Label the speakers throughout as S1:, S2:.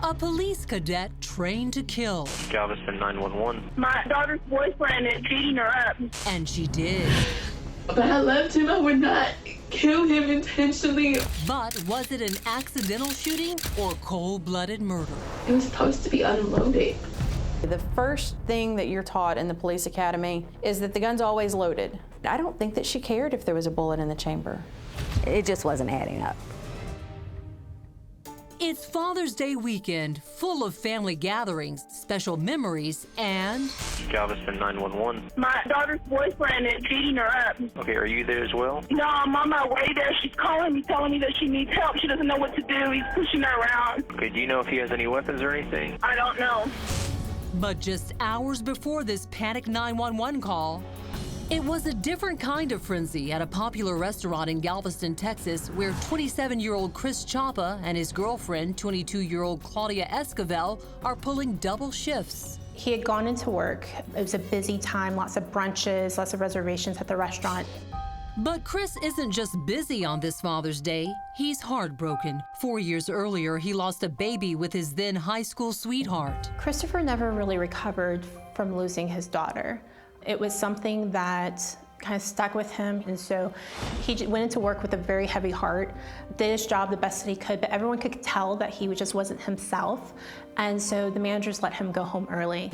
S1: A police cadet trained to kill.
S2: Galveston 911.
S3: My daughter's boyfriend is beating her up.
S1: And she did.
S4: But I loved him. I would not kill him intentionally.
S1: But was it an accidental shooting or cold-blooded murder?
S4: It was supposed to be unloaded.
S5: The first thing that you're taught in the police academy is that the gun's always loaded. I don't think that she cared if there was a bullet in the chamber.
S6: It just wasn't adding up.
S1: It's Father's Day weekend, full of family gatherings, special memories, and...
S2: Galveston 911.
S3: My daughter's boyfriend is beating her up.
S2: Okay, are you there as well?
S3: No, I'm on my way there. She's calling me, telling me that she needs help. She doesn't know what to do. He's pushing her around.
S2: Okay, do you know if he has any weapons or anything?
S3: I don't know.
S1: But just hours before this panic 911 call, it was a different kind of frenzy at a popular restaurant in Galveston, Texas, where 27-year-old Chris Chapa and his girlfriend, 22-year-old Claudia Esquivel, are pulling double shifts.
S7: He had gone into work. It was a busy time, lots of brunches, lots of reservations at the restaurant.
S1: But Chris isn't just busy on this Father's Day. He's heartbroken. 4 years earlier, he lost a baby with his then high school sweetheart.
S7: Christopher never really recovered from losing his daughter. It was something that kind of stuck with him, and so he went into work with a very heavy heart, did his job the best that he could, but everyone could tell that he just wasn't himself, and so the managers let him go home early.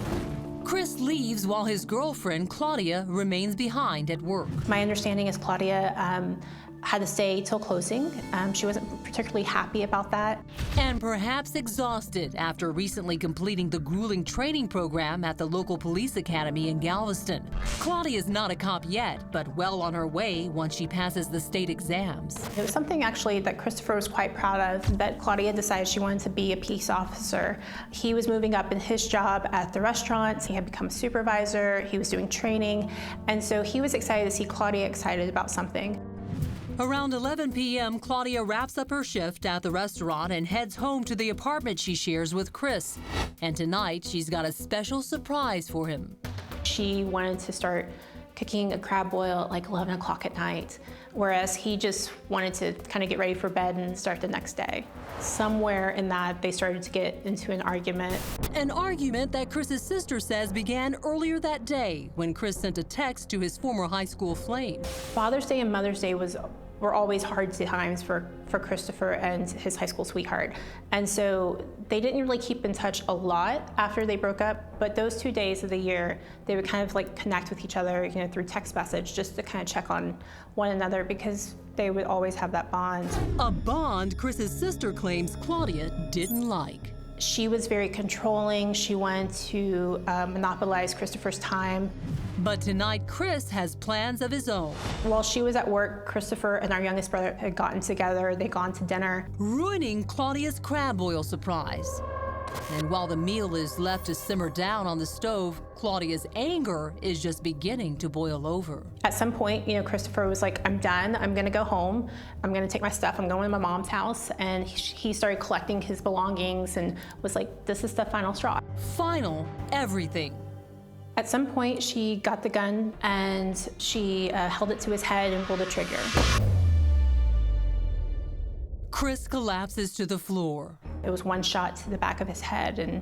S1: Chris leaves while his girlfriend, Claudia, remains behind at work.
S7: My understanding is Claudia had to stay till closing. She wasn't particularly happy about that.
S1: And perhaps exhausted after recently completing the grueling training program at the local police academy in Galveston. Claudia's not a cop yet, but well on her way once she passes the state exams.
S7: It was something actually that Christopher was quite proud of, that Claudia decided she wanted to be a peace officer. He was moving up in his job at the restaurant. He had become a supervisor. He was doing training. And so he was excited to see Claudia excited about something.
S1: Around 11 p.m., Claudia wraps up her shift at the restaurant and heads home to the apartment she shares with Chris. And tonight, she's got a special surprise for him.
S7: She wanted to start cooking a crab boil at like 11 o'clock at night, whereas he just wanted to kind of get ready for bed and start the next day. Somewhere in that, they started to get into an argument.
S1: An argument that Chris's sister says began earlier that day when Chris sent a text to his former high school flame.
S7: Father's Day and Mother's Day were always hard times for Christopher and his high school sweetheart. And so they didn't really keep in touch a lot after they broke up, but those 2 days of the year, they would kind of like connect with each other, through text message, just to kind of check on one another because they would always have that bond.
S1: A bond Chris's sister claims Claudia didn't like.
S7: She was very controlling. She wanted to monopolize Christopher's time.
S1: But tonight, Chris has plans of his own.
S7: While she was at work, Christopher and our youngest brother had gotten together. They'd gone to dinner.
S1: Ruining Claudia's crab boil surprise. And while the meal is left to simmer down on the stove, Claudia's anger is just beginning to boil over.
S7: At some point, Christopher was like, I'm done. I'm going to go home. I'm going to take my stuff. I'm going to my mom's house. And he started collecting his belongings and was like, this is the final straw.
S1: Final everything.
S7: At some point, she got the gun and she held it to his head and pulled the trigger.
S1: Chris collapses to the floor.
S7: It was one shot to the back of his head, and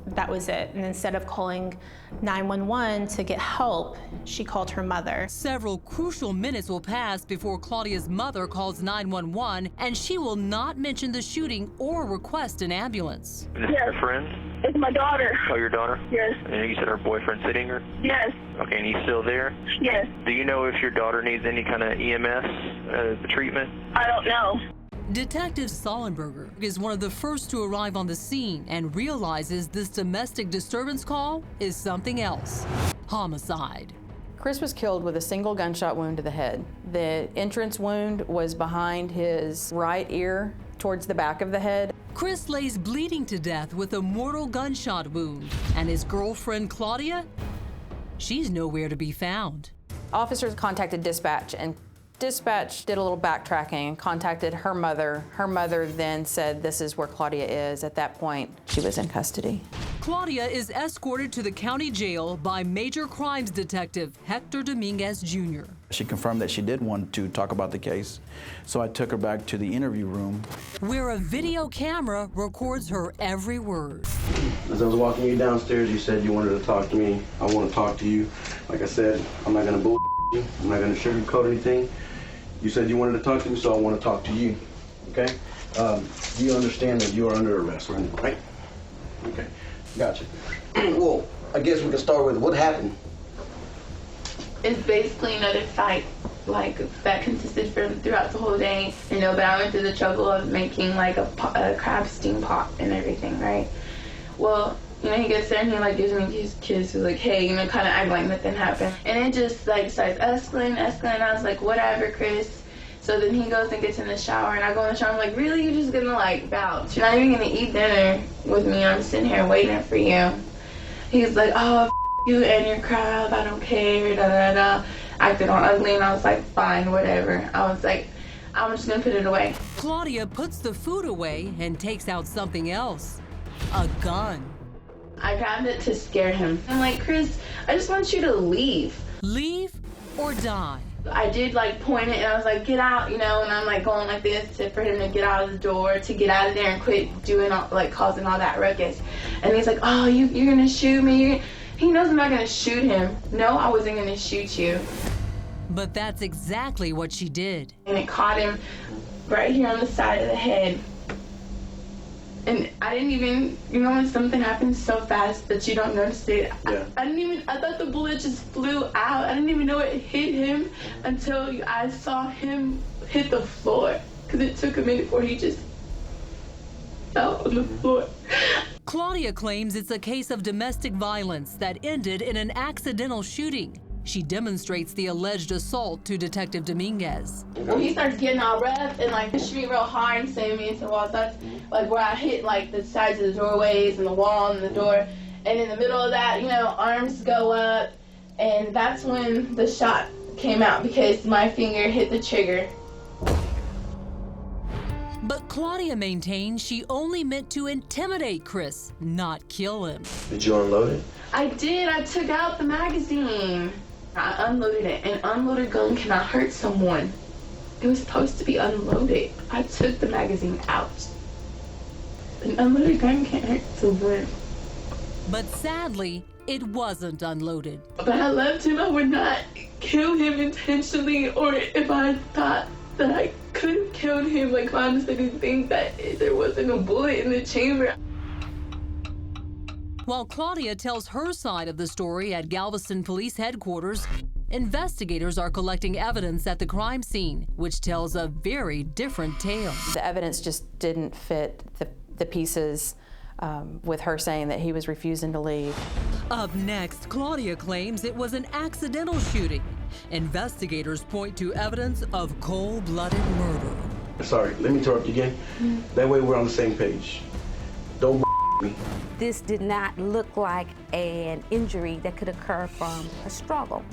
S7: that was it. And instead of calling 911 to get help, she called her mother.
S1: Several crucial minutes will pass before Claudia's mother calls 911, and she will not mention the shooting or request an ambulance.
S2: Is this your friend?
S3: It's my daughter.
S2: Oh, your daughter?
S3: Yes.
S2: And you said her boyfriend's hitting her?
S3: Yes.
S2: Okay, and he's still there?
S3: Yes.
S2: Do you know if your daughter needs any kind of EMS treatment?
S3: I don't know.
S1: Detective Sollenberger is one of the first to arrive on the scene and realizes this domestic disturbance call is something else. Homicide.
S5: Chris was killed with a single gunshot wound to the head. The entrance wound was behind his right ear towards the back of the head.
S1: Chris lays bleeding to death with a mortal gunshot wound. And his girlfriend, Claudia? She's nowhere to be found.
S5: Officers contacted dispatch and Dispatch did a little backtracking and contacted her mother. Her mother then said, this is where Claudia is. At that point, she was in custody.
S1: Claudia is escorted to the county jail by major crimes detective Hector Dominguez Jr.
S8: She confirmed that she did want to talk about the case, so I took her back to the interview room,
S1: where a video camera records her every word.
S9: As I was walking you downstairs, you said you wanted to talk to me. I want to talk to you. Like I said, I'm not going to bull you. I'm not going to sugarcoat anything. You said you wanted to talk to me, so I want to talk to you, okay? You understand that you are under arrest, right? Okay, gotcha. Well, I guess we can start with what happened.
S4: It's basically another fight, like, that consisted throughout the whole day, you know, but I went through the trouble of making, like, a crab steam pot and everything, right? Well, you know, he gets there and he, like, gives me his kiss. He's like, hey, you know, kind of act like nothing happened. And it just, like, starts escalating. I was like, whatever, Chris. So then he goes and gets in the shower, and I go in the shower. I'm like, really? You're just gonna, like, vouch? You're not even gonna eat dinner with me. I'm sitting here waiting for you. He's like, oh, you and your crowd. I don't care, da-da-da. Acted all ugly, and I was like, fine, whatever. I was like, I'm just gonna put it away.
S1: Claudia puts the food away and takes out something else, a gun.
S4: I grabbed it to scare him. I'm like, Chris, I just want you to leave.
S1: Leave or die?
S4: I did, like, point it, and I was like, get out, you know, and I'm, like, going like this for him to get out of the door, to get out of there and quit doing all, like, causing all that ruckus. And he's like, oh, you're gonna shoot me? He knows I'm not gonna shoot him. No, I wasn't gonna shoot you.
S1: But that's exactly what she did.
S4: And it caught him right here on the side of the head. And I didn't even, you know, when something happens so fast that you don't notice it,
S9: Yeah.
S4: I thought the bullet just flew out. I didn't even know it hit him until I saw him hit the floor. Because it took a minute before he just fell on the floor.
S1: Claudia claims it's a case of domestic violence that ended in an accidental shooting. She demonstrates the alleged assault to Detective Dominguez.
S4: When he starts getting all rough and, like, pushing me real hard and sending me into walls, that's like where I hit, like, the sides of the doorways and the wall and the door. And in the middle of that, you know, arms go up, and that's when the shot came out because my finger hit the trigger.
S1: But Claudia maintains she only meant to intimidate Chris, not kill him.
S9: Did you unload it?
S4: I did. I took out the magazine. I unloaded it. An unloaded gun cannot hurt someone. It was supposed to be unloaded. I took the magazine out. An unloaded gun can't hurt someone.
S1: But sadly, it wasn't unloaded.
S4: But I loved him. I would not kill him intentionally, or if I thought that I could have killed him, like, honestly, to think that there wasn't a bullet in the chamber.
S1: While Claudia tells her side of the story at Galveston Police Headquarters, investigators are collecting evidence at the crime scene, which tells a very different tale.
S5: The evidence just didn't fit the pieces with her saying that he was refusing to leave.
S1: Up next, Claudia claims it was an accidental shooting. Investigators point to evidence of cold-blooded murder.
S9: Sorry, let me interrupt you again. That way we're on the same page. Don't me.
S6: This did not look like an injury that could occur from a struggle.